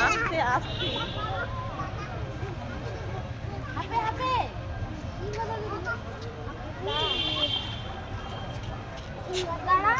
আস্তে আস্তে হাপে হাপে দাঁড়া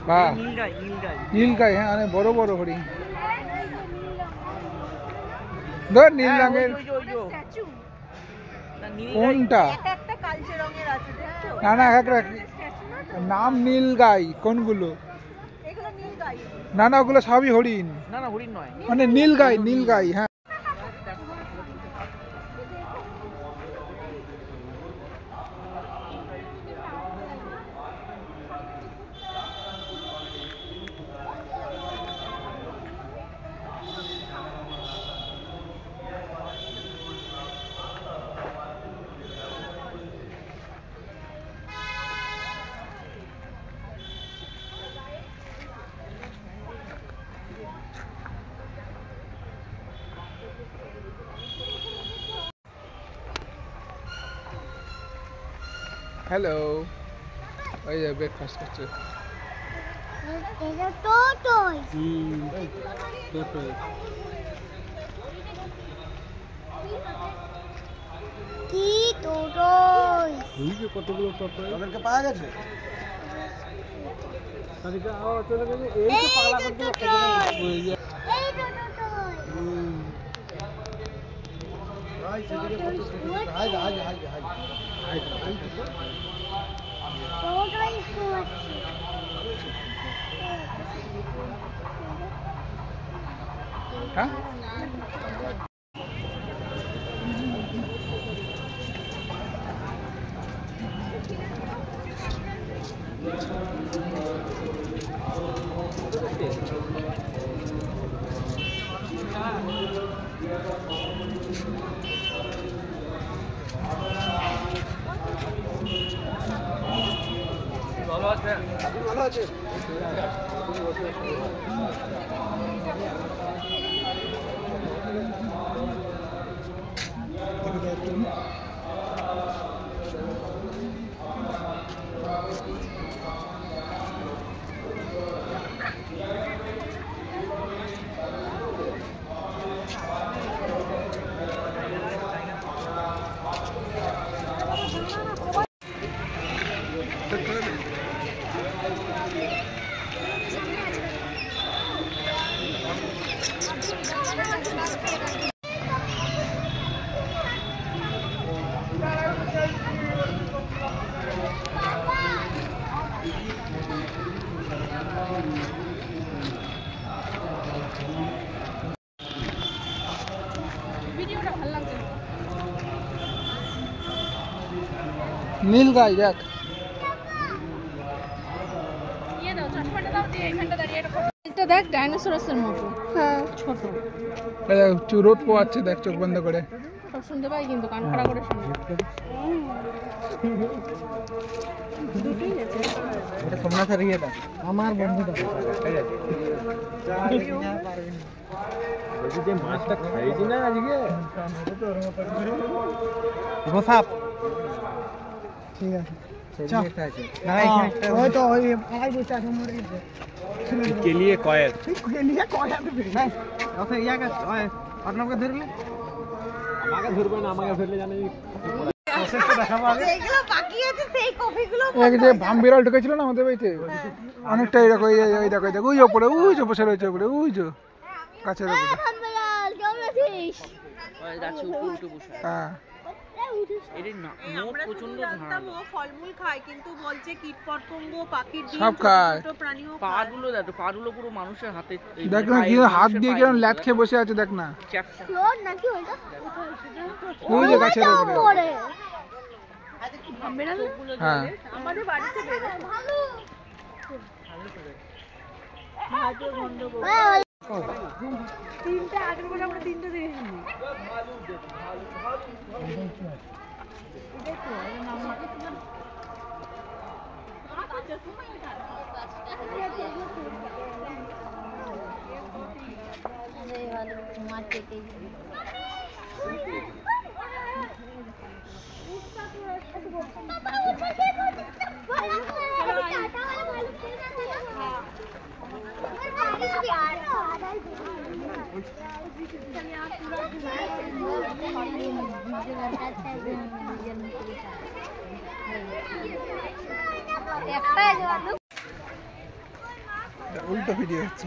না নীলগাই হ্যাঁ অনেক বড় বড় হরিণ ধর নীল রঙের কোনটা না না নাম নীলগাই কোনগুলো না না ওগুলো সবই হরিণ না না হরিণ নয় মানে নীলগাই নীলগাই হ্যাঁ হ্যালো ওই যে ব্রেকফাস্ট করছে এটা টোটোই টোটোই কি টোটোই এই যে কতগুলো টোটোই ওদেরকে পাওয়া গেছে তাদেরকে চলে গেছে এই তো পাগলা করতে ওই যে এই টোটোই হাই সেদিকে কত হাই হাই হাই হাই টোটোই স্কুল হ্যাঁ ভালো আছে ভালো আছে নীলগাই দেখ এটা দেখ ডাইনোসরাসের মতো। হ্যাঁ ছোট। রোদ পোয়াচ্ছে দেখ চোখ বন্ধ করে। সব শুনতে পাই কিন্তু কান খাড়া করে শুনি। দুটোই আছে। এটা সোমনাথ আর ইয়েটা আমার বন্ধুটা। বলছি যে মাছটা খাইছি না আজকে সাপ ঠিক আছে কেলিয়ে কয়েক আপনাকে ধরলে আমাকে ধরবে না, আমাকে ধরলে জানি এক যে ভাম বিড়াল ঢুকেছিল না আমাদের বাড়িতে অনেকটা এরকম ওই দেখো ওই ওপরে ওই যে বসে রয়েছে ওপরে ওই যে গাছের উপরে। হ্যাঁ ফলমূল খায় কিন্তু বলছে কীটপতঙ্গ পাখির ডিম সব খায়। ছোট প্রাণীও পাগুলো দেখো, পাগুলো পুরো মানুষের হাতে। দেখ না কি হাত দিয়ে কিরকম ল্যাট খেয়ে বসে আছে দেখ না ওই যে গাছের উপরে। হ্যাঁ আমাদের বাড়িতে তিনটা আগের বলে আমরা তিনটা দেখেছি। উল্টো ভিডিও হচ্ছে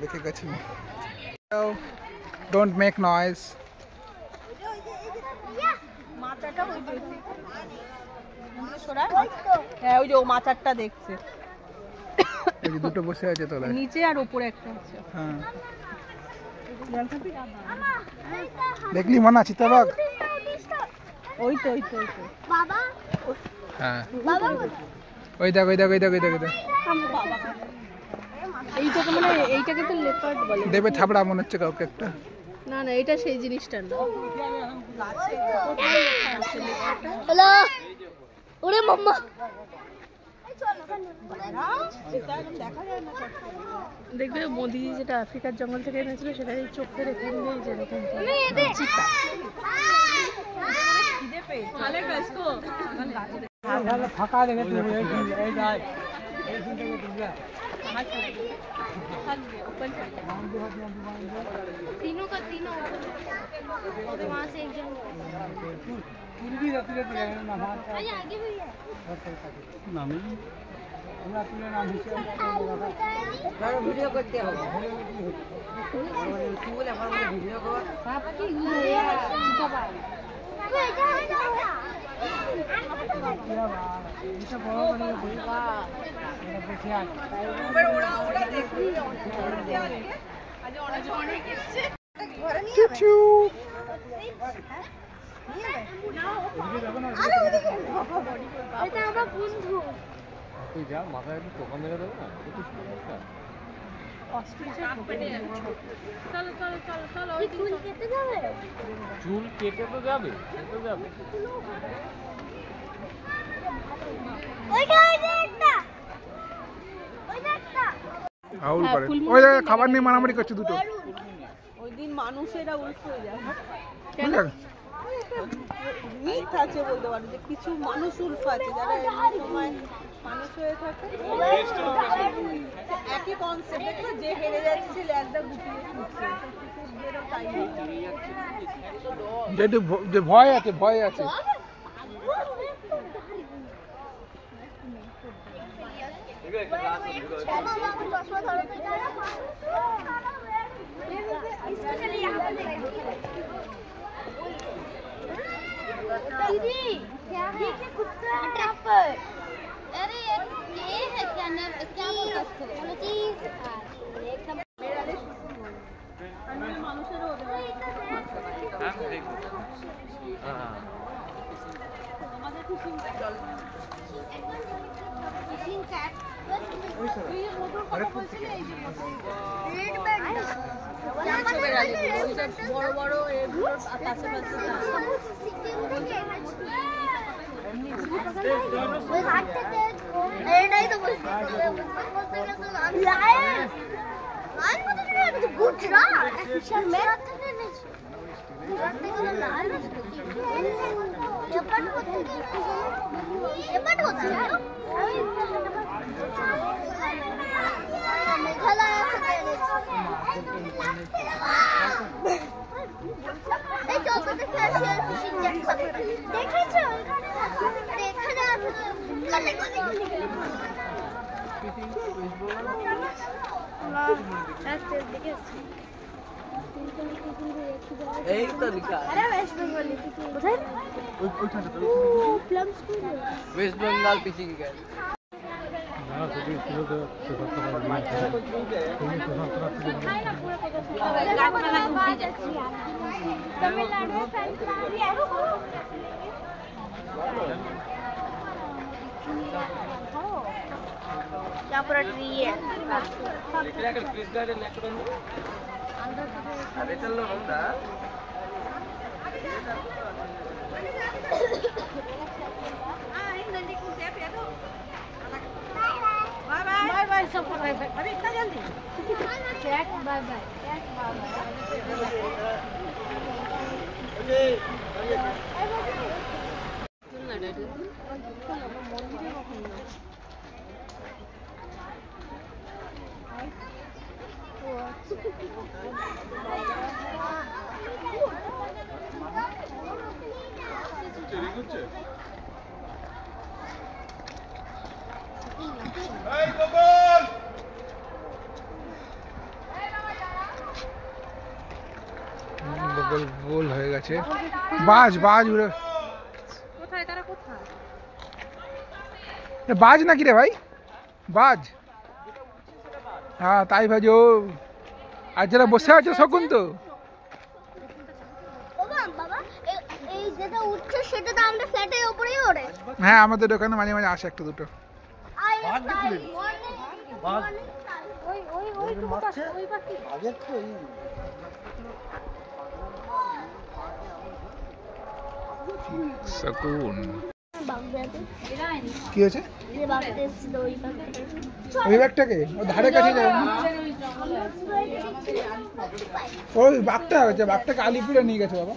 দেখে গেছি। Don't make noise. হ্যাঁ ওই যে ও মাচারটা দেখছে এই যে দুটো বসে আছে তলায় নিচে আর উপরে একটা আছে। হ্যাঁ দেখলি মনা চিতাবাঘ ওই তো বাবা হ্যাঁ বাবা ওই দেখ ওই দেখ ওই দেখ ওই দেখ ওই দেখ এইটাকে মানে এইটাকে তো লেপার্ড বলে। দেবে থাবড়া মনে হচ্ছে কাউকে একটা। না না এটা সেই জিনিসটা না। হ্যালো ওরে মাম্মা দেখবে মোদি যেটা আফ্রিকার জঙ্গল থেকে এনেছিল সেটা এই চোখের এখান দিয়ে যেরকম ফাঁকা দেখে तीनों का तीनों वहाँ से एक जन आगे भी है ভিডিও করতে হবে। ভিডিও কর। এটা আমার বন্ধু তুই যা মাথায় একটু দোকান দেখে দেবো না চুল কেটে যাবে চুল কেটে তো যাবে আউল করে ওই জায়গায় খাবার নিয়ে মারামারি করছে দুটো। ওই দিন মানুষেরা উল্টো হয়ে যায় কেন মিথ আছে বলতে পারো যে কিছু মানুষ উল্টো আছে যারা এমনি সময় মানুষ হয়ে থাকে একই কনসেপ্ট যে হেরে যাচ্ছে সে ল্যাগটা গুটিয়ে ছুটছে যে ভয় আছে ভয় আছে दीदी क्या है कुत्ता यहाँ पर अरे ये है क्या नाम क्या बोलते उसको बोलो चीज एकदम फिशिंग कैट বড় বড় এগুলো আশেপাশে ওই ঘাট থেকে এটাই তো বলতে লায়ন লায়ন কোথায় থেকে এনেছে? গুজরাট গুজরাট থেকে এনেছে। গুজরাট থেকে লায়ন এপাট কোথায় থেকে? এপাট কোথায়? মেঘালয় থেকে এনেছে। এই চলতে দেখে আসি ফিশিং জ্যাক দেখেছো? এখানে আছে গলে গলে এই তো লিখা আরে ওয়েস্ট বেঙ্গল কোথায়? Plum school West Bengal fishing gas. यहाँ पर ट्री है अरे चलो बंदा बाय बाय सबको बाय बाय अरे इतना जल्दी चेक बाय बाय গোল গোল হয়ে গেছে। বাজ বাজ উড়ে কোথায় তারা কোথায়? এ বাজ নাকি রে ভাই? বাজ? হ্যাঁ তাই ভাজি। ও আর যারা বসে আছে শকুন তো। বাবা বাবা এই যেটা উঠছে সেটা তো আমাদের ফ্ল্যাটের উপরেই ওড়ে। হ্যাঁ আমাদের ওখানে মাঝে মাঝে আসে একটা দুটো। ওই ওই ওই ওই পাখি শকুন বাগদাতে কি হয়েছে? যে বাগদাতে ছিল ওই পাখি ওই ব্যাগটাকে ও ধারে কাছে যাবে না। ওই বাঘটা হয়েছে, বাঘটাকে আলিপুরে নিয়ে গেছে বাবা।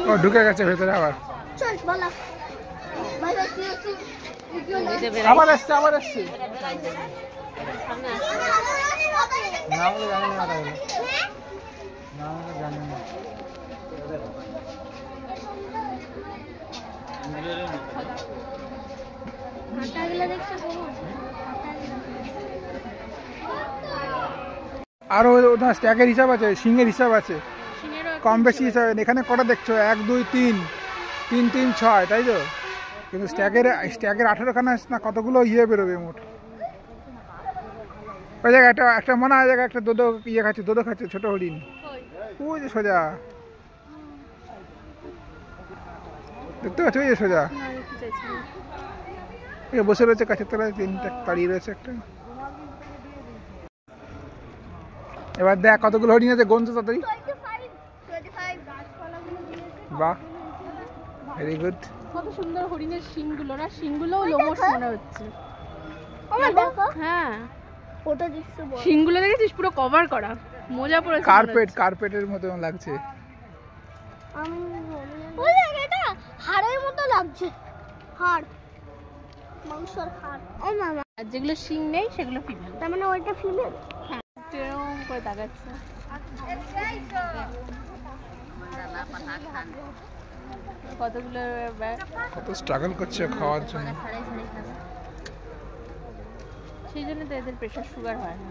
ও ঢুকে গেছে ভেতরে আবার। চল বলা ভাই ভাই আবার আসছে আবার আসছে। না বলে জানি না তাহলে। না বলে জানি না। হাঁটাগুলো দেখছো বাবা? আর ওটা স্ট্যাকের হিসাব আছে, সিংহের হিসাব আছে, কম বেশি হিসাব। এখানে কটা দেখছো? 1 2 3 3 3 6 তাই তো? কিন্তু স্ট্যাকের 18খানা না কতগুলো ইয়ে বেরোবে মোট। ওই জায়গায় একটা মনে হয় জায়গায় একটা দোদো ইয়ে খাচ্ছে, দোদো খাচ্ছে ছোট হরিণ। ওই যে সোজা দেখতে পাচ্ছ, ওই যে সোজা বসে রয়েছে গাছের তলায়, 3টা দাঁড়িয়ে রয়েছে একটা। এবার দেখ কতগুলো হরিণ আছে, গন্ধ তাড়াতাড়ি। 25 গাছপালাগুলো দিয়েছে। বাহ, ভেরি গুড। কত সুন্দর হরিণের শিংগুলো না, শিংগুলোও লোমশ মনে হচ্ছে। আমার দেখো হ্যাঁ ফটো দিচ্ছে বড়। শিংগুলো দেখেছিস পুরো কভার করা, মোজা পরেছে। কার্পেটের মতো লাগছে। আমি ওই দেখ এটা হাড়ের মতো লাগছে। হাড়, মাংসর হাড়। ও মামা, আর যেগুলো শিং নেই সেগুলো ফিমেল। তার মানে ওইটা ফিমেল। হ্যাঁ, এরকম করে তাকাচ্ছে। কতগুলো কত স্ট্রাগল করছে খাওয়ার জন্য। সেই জন্য তো এদের প্রেশার সুগার হয় না।